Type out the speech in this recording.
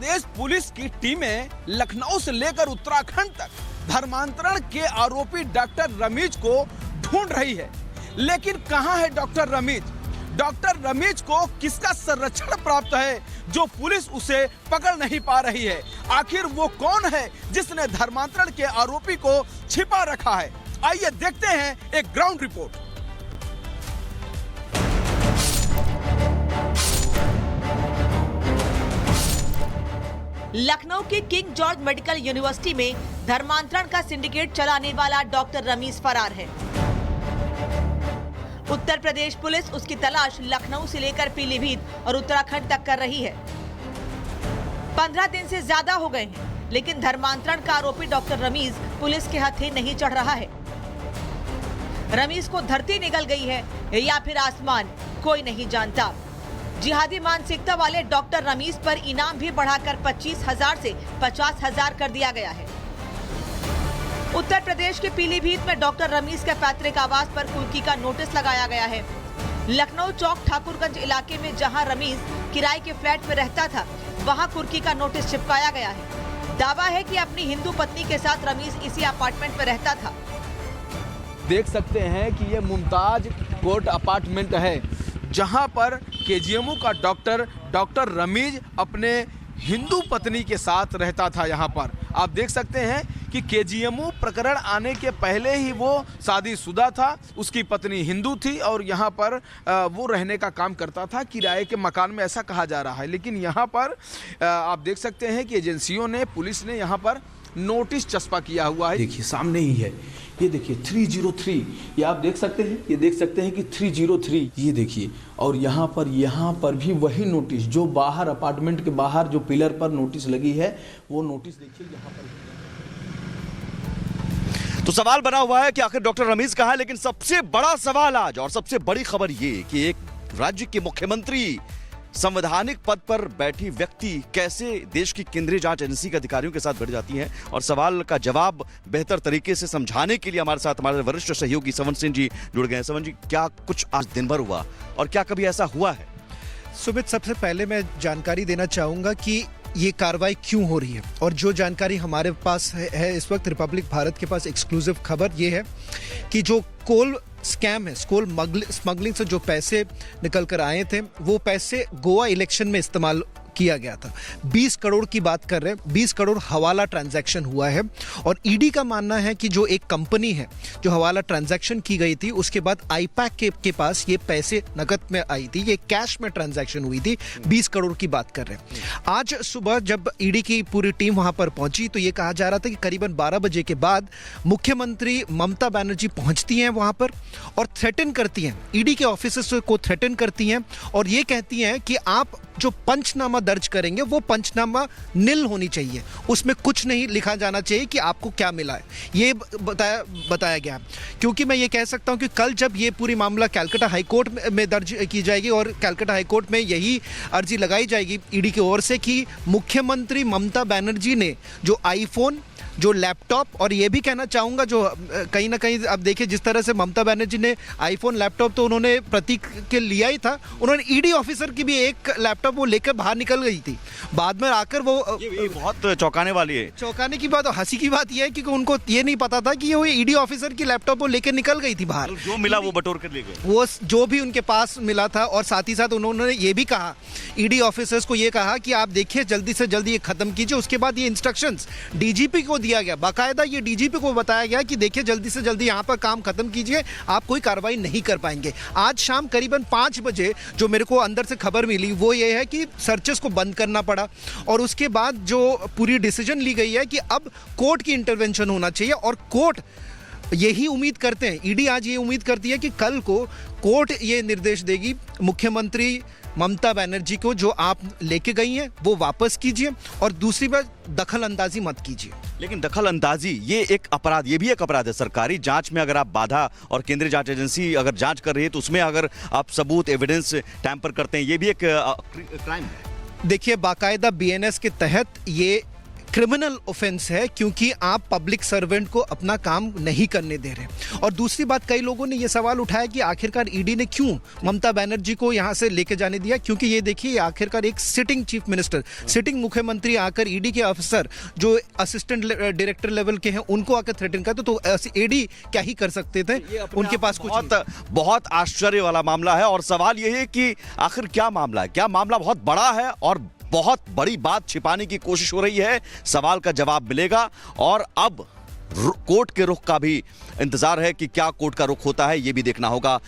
प्रदेश police की टीमें लखनऊ से लेकर उत्तराखंड तक धर्मांतरण के आरोपी डॉक्टर रमीज को ढूंढ रही है। लेकिन कहां है डॉक्टर रमीज? डॉक्टर रमीज को किसका संरक्षण प्राप्त है जो पुलिस उसे पकड़ नहीं पा रही है? आखिर वो कौन है जिसने धर्मांतरण के आरोपी को छिपा रखा है? आइए देखते हैं एक ग्राउंड रिपोर्ट। लखनऊ के किंग जॉर्ज मेडिकल यूनिवर्सिटी में धर्मांतरण का सिंडिकेट चलाने वाला डॉक्टर रमीज फरार है। उत्तर प्रदेश पुलिस उसकी तलाश लखनऊ से लेकर पीलीभीत और उत्तराखंड तक कर रही है। 15 दिन से ज्यादा हो गए हैं, लेकिन धर्मांतरण का आरोपी डॉक्टर रमीज पुलिस के हथे नहीं चढ़ रहा है। रमीज को धरती निगल गई है या फिर आसमान, कोई नहीं जानता। जिहादी मानसिकता वाले डॉक्टर रमीज पर इनाम भी बढ़ाकर 25,000 से 50,000 कर दिया गया है। उत्तर प्रदेश के पीलीभीत में डॉक्टर रमीज के पैतृक आवास पर कुर्की का नोटिस लगाया गया है। लखनऊ चौक ठाकुरगंज इलाके में जहां रमीज किराए के फ्लैट में रहता था, वहां कुर्की का नोटिस चिपकाया गया है। दावा है कि अपनी हिंदू पत्नी के साथ रमीज इसी अपार्टमेंट में रहता था। देख सकते हैं कि ये मुमताज कोर्ट अपार्टमेंट है जहां पर केजीएमयू का डॉक्टर रमीज अपने हिंदू पत्नी के साथ रहता था। यहाँ पर आप देख सकते हैं कि केजीएमयू प्रकरण आने के पहले ही वो शादीशुदा था, उसकी पत्नी हिंदू थी और यहाँ पर वो रहने का काम करता था किराए के मकान में, ऐसा कहा जा रहा है। लेकिन यहाँ पर आप देख सकते हैं कि एजेंसियों ने, पुलिस ने यहाँ पर नोटिस चस्पा किया हुआ है। देखिए सामने ही है, ये देखिए 303, ये आप देख सकते हैं, ये देख सकते हैं कि 303, ये देखिए। और यहाँ पर भी वही नोटिस जो बाहर अपार्टमेंट के बाहर जो पिलर पर नोटिस लगी है, वो नोटिस देखिए यहाँ पर। तो सवाल बना हुआ है कि आखिर डॉक्टर रमीज कहाँ है। लेकिन सबसे बड़ा सवाल आज और सबसे बड़ी खबर ये कि एक राज्य के मुख्यमंत्री, संवैधानिक पद पर बैठी व्यक्ति कैसे देश की केंद्रीय जांच एजेंसी के अधिकारियों के साथ बढ़ जाती हैं, और सवाल का जवाब बेहतर तरीके से समझाने के लिए हमारे साथ हमारे वरिष्ठ सहयोगी सवन सिंह जी जुड़ गए हैं। सवन जी, क्या कुछ आज दिन भर हुआ और क्या कभी ऐसा हुआ है? सुमित, सबसे पहले मैं जानकारी देना चाहूँगा कि ये कार्रवाई क्यों हो रही है, और जो जानकारी हमारे पास है इस वक्त, रिपब्लिक भारत के पास एक्सक्लूसिव खबर ये है कि जो कोल स्कैम है, स्मगलिंग से जो पैसे निकल कर आए थे, वो पैसे गोवा इलेक्शन में इस्तेमाल किया गया था। 20 करोड़ की बात कर रहे हैं, 20 करोड़ हवाला ट्रांजैक्शन हुआ है। और ईडी का मानना है कि जो एक कंपनी है जो हवाला ट्रांजैक्शन की गई थी, उसके बाद आईपैक के पास ये पैसे नकद में आई थी, ये कैश में ट्रांजैक्शन हुई थी। 20 करोड़ की बात कर रहे हैं। आज सुबह जब ईडी की पूरी टीम वहां पर पहुंची तो ये कहा जा रहा था कि करीबन 12 बजे के बाद मुख्यमंत्री ममता बनर्जी पहुंचती हैं वहां पर और थ्रेटन करती हैं, ईडी के ऑफिसर्स को थ्रेटन करती हैं और ये कहती हैं कि आप जो पंचनामा दर्ज करेंगे वो पंचनामा नील होनी चाहिए, उसमें कुछ नहीं लिखा जाना चाहिए कि आपको क्या मिला है, ये बताया गया। क्योंकि मैं ये कह सकता हूं कि कल जब ये पूरी मामला कलकत्ता हाईकोर्ट में दर्ज की जाएगी और कलकत्ता हाईकोर्ट में यही अर्जी लगाई जाएगी ईडी की ओर से कि मुख्यमंत्री ममता बनर्जी ने जो आईफोन, जो लैपटॉप, और ये भी कहना चाहूँगा जो कहीं ना कहीं अब देखिए जिस तरह से ममता बनर्जी ने आईफोन लैपटॉप तो उन्होंने प्रतीक के लिया ही था, उन्होंने ईडी ऑफिसर की भी एक लैपटॉप वो लेकर बाहर निकल गई थी। बाद में आकर वो ये बहुत चौंकाने वाली है। चौंकाने की बात, हंसी की बात यह है कि उनको ये नहीं पता था कि वो ईडी ऑफिसर की लैपटॉप वो लेकर निकल गई थी बाहर। जो मिला वो बटोर कर ले गए, वो जो भी उनके पास मिला था। और साथ ही साथ उन्होंने ये भी कहा, ईडी ऑफिसर्स को ये कहा कि आप देखिए जल्दी से जल्दी ये खत्म कीजिए। उसके बाद ये इंस्ट्रक्शंस डीजीपी को दिया गया, बाकायदा ये डीजीपी को बताया गया कि देखिए जल्दी से जल्दी यहाँ पर काम खत्म कीजिए, आप कोई कार्रवाई नहीं कर पाएंगे। आज शाम करीबन 5 बजे जो मेरे को अंदर से खबर मिली वो ये है कि सर्चेस को बंद करना पड़ा और उसके बाद जो पूरी डिसीजन ली गई है कि अब कोर्ट की इंटरवेंशन होना चाहिए। और कोर्ट यही उम्मीद करते हैं, ईडी आज ये उम्मीद करती है कि कल को कोर्ट ये निर्देश देगी मुख्यमंत्री ममता बनर्जी को, जो आप लेके गई हैं वो वापस कीजिए और दूसरी बात दखल अंदाजी मत कीजिए। लेकिन दखल अंदाजी ये एक अपराध, ये भी एक अपराध है। सरकारी जांच में अगर आप बाधा, और केंद्रीय जांच एजेंसी अगर जांच कर रही है तो उसमें अगर आप सबूत, एविडेंस टैंपर करते हैं, ये भी एक क्राइम है। देखिए बाकायदा बीएनएस के तहत ये क्रिमिनल ऑफेंस है, क्योंकि आप पब्लिक सर्वेंट को अपना काम नहीं करने दे रहे। और दूसरी बात, कई लोगों ने यह सवाल उठाया कि आखिरकार ईडी ने क्यों ममता बनर्जी को यहां से लेके जाने दिया, क्योंकि ये देखिए आखिरकार एक सिटिंग चीफ मिनिस्टर, सिटिंग मुख्यमंत्री आकर ईडी के अफसर जो असिस्टेंट डायरेक्टर लेवल के हैं उनको आकर थ्रेटन करते, तो ईडी क्या ही कर सकते थे, उनके पास कुछ बहुत आश्चर्य वाला मामला है। और सवाल यह है कि आखिर क्या मामला है, क्या मामला बहुत बड़ा है और बहुत बड़ी बात छिपाने की कोशिश हो रही है। सवाल का जवाब मिलेगा और अब कोर्ट के रुख का भी इंतजार है कि क्या कोर्ट का रुख होता है, यह भी देखना होगा।